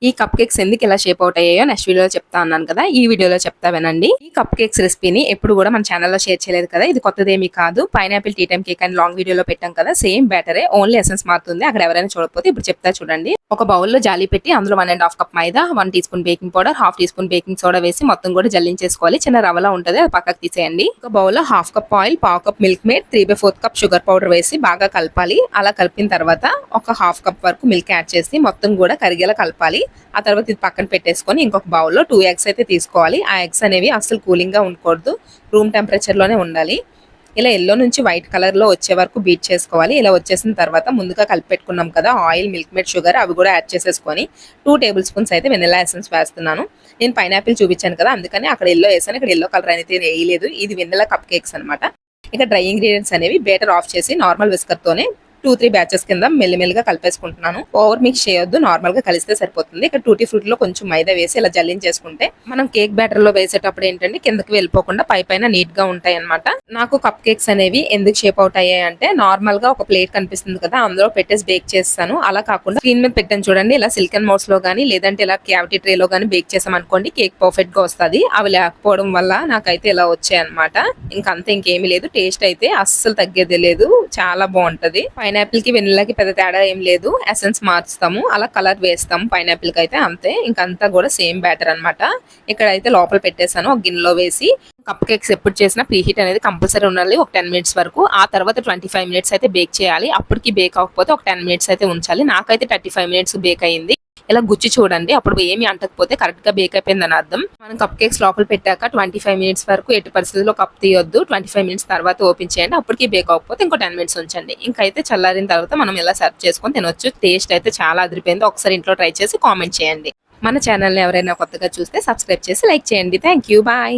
ఈ cup cakes ఎందుకు ఇలా షేప్ అవుట్ అయ్యాయో నెక్స్ట్ వీడియోలో చెప్తా అన్నాను కదా, ఈ వీడియోలో చెప్తా వినండి. ఈ కప్ కేక్స్ రెసిపీని ఎప్పుడు కూడా మన ఛానల్లో షేర్ చేయలేదు కదా, ఇది కొత్తదేమీ కాదు. పైనాపిల్ టీ టైమ్ కేక్ అని లాంగ్ వీడియోలో పెట్టాం కదా, సేమ్ బ్యాటరే, ఓన్లీ ఎసెన్స్ మారుతుంది. అక్కడ ఎవరైనా చూడకపోతే ఇప్పుడు చెప్తా చూడండి. ఒక బౌల్లో జాలి పెట్టి అందులో 1.5 cup maida, 1 teaspoon baking powder, 1/2 teaspoon baking soda వేసి మొత్తం కూడా జల్లించేసుకోవాలి. చిన్న రవ్వలా ఉంటుంది, అది పక్కకు తీసేయండి. ఒక బౌల్లో 1/2 cup oil, 1/2 cup milk made, 3/4 cup sugar powder వేసి బాగా కలపాలి. అలా కలిపిన తర్వాత ఒక 1/2 కప్ వరకు మిల్క్ యాడ్ చేసి మొత్తం కూడా కరిగేలా కలపాలి. ఆ తర్వాత ఇది పక్కన పెట్టేసుకొని ఇంకొక బౌల్లో 2 ఎగ్స్ అయితే తీసుకోవాలి. ఆ ఎగ్స్ అనేవి అస్సలు కూలింగ్ గా ఉండకూడదు, రూమ్ టెంపరేచర్ లోనే ఉండాలి. ఇలా ఎల్లో నుంచి వైట్ కలర్ లో వచ్చే వరకు బీట్ చేసుకోవాలి. ఇలా వచ్చేసిన తర్వాత ముందుగా కలిపి పెట్టుకున్నాం కదా ఆయిల్, మిల్క్ మేడ్, షుగర్, అవి కూడా యాడ్ చేసేసుకొని 2 టేబుల్ స్పూన్స్ అయితే వెనిలా ఎసెన్స్ వేస్తున్నాను. నేను పైనాపిల్ చూపించాను కదా, అందుకని అక్కడ ఎల్లో వేసాను, ఇక్కడ ఎల్లో కలర్ అయితే వేయలేదు. ఇది వెనిలా కప్ కేక్స్ అనమాట. ఇక డ్రై ఇంగ్రీడియంట్స్ అనేవి బేటర్ ఆఫ్ చేసి నార్మల్ విస్కర్ తోనే 2-3 బ్యాచెస్ కింద మెల్లిమెల్లిగా కలిపేసుకుంటున్నాను. ఓవర్ మిక్స్ చేయొద్దు, నార్మల్ గా కలిస్తే సరిపోతుంది. ఇక్కడ టూటీ ఫ్రూట్ లో కొంచెం మైదా వేసి ఇలా జల్లించేసుకుంటే మనం కేక్ బ్యాటర్ లో వేసేటప్పుడు ఏంటంటే కిందకి వెళ్ళిపోకుండా పైన నీట్ గా ఉంటాయి అనమాట. నాకు కప్ కేక్స్ అనేవి ఎందుకు షేప్ అవుట్ అయ్యాయి అంటే, నార్మల్ గా ఒక ప్లేట్ కనిపిస్తుంది కదా, అందులో పెట్టేసి బేక్ చేస్తాను. అలా కాకుండా స్క్రీన్ మీద పెట్టాను చూడండి, ఇలా సిలికాన్ మౌల్డ్స్ లో గానీ లేదంటే ఇలా క్యావిటీ ట్రే లో గానీ బేక్ చేసాం అనుకోండి, కేక్ పర్ఫెక్ట్ గా వస్తుంది. అవి లేకపోవడం వల్ల నాకైతే ఇలా వచ్చాయి అనమాట. ఇంకంతే, ఇంకేమీ లేదు. టేస్ట్ అయితే అస్సలు తగ్గేదే లేదు, చాలా బాగుంటది. పైనాపిల్ కి వెనిలాకి పెద్ద తేడా ఏం లేదు, ఎసెన్స్ మార్చుతాము, అలా కలర్ వేస్తాము. పైనాపిల్ కి అయితే అంతే, ఇంకంతా కూడా సేమ్ బ్యాటర్ అనమాట. ఇక్కడైతే లోపల పెట్టేసాను ఒక గిన్నెలో వేసి. కప్ కేక్స్ ఎప్పుడు చేసినా ప్రీ హీట్ అనేది కంపల్సరీ ఉండాలి, ఒక 10 మినిట్స్ వరకు. ఆ తర్వాత 25 మినిట్స్ అయితే బేక్ చేయాలి. అప్పటికి బేక్ అవ్వకపోతే ఒక 10 మినిట్స్ అయితే ఉంచాలి. నాకైతే 35 మినిట్స్ బేక్ అయింది. ఇలా గుచ్చి చూడండి, అప్పుడు ఏమి అంటకపోతే కరెక్ట్ గా బేక్ అయిపోయిందని అర్థం. మనం కప్ కేక్స్ లోపల పెట్టాక 25 మినిట్స్ వరకు ఎట్టి పరిస్థితుల్లో కప్ తీయొద్దు. 25 మినిట్స్ తర్వాత ఓపెన్ చేయండి. అప్పటికి బేక్ అవ్వకపోతే ఇంకో 10 మినిట్స్ ఉంచండి. ఇంకైతే చల్లారిన తర్వాత మనం ఇలా సర్వ్ చేసుకొని తినొచ్చు. టేస్ట్ అయితే చాలా అదిరిపోయింది. ఒకసారి ఇంట్లో ట్రై చేసి కామెంట్ చేయండి. మన ఛానల్ని ఎవరైనా కొత్తగా చూస్తే సబ్స్క్రైబ్ చేసి లైక్ చేయండి. Thank you, bye.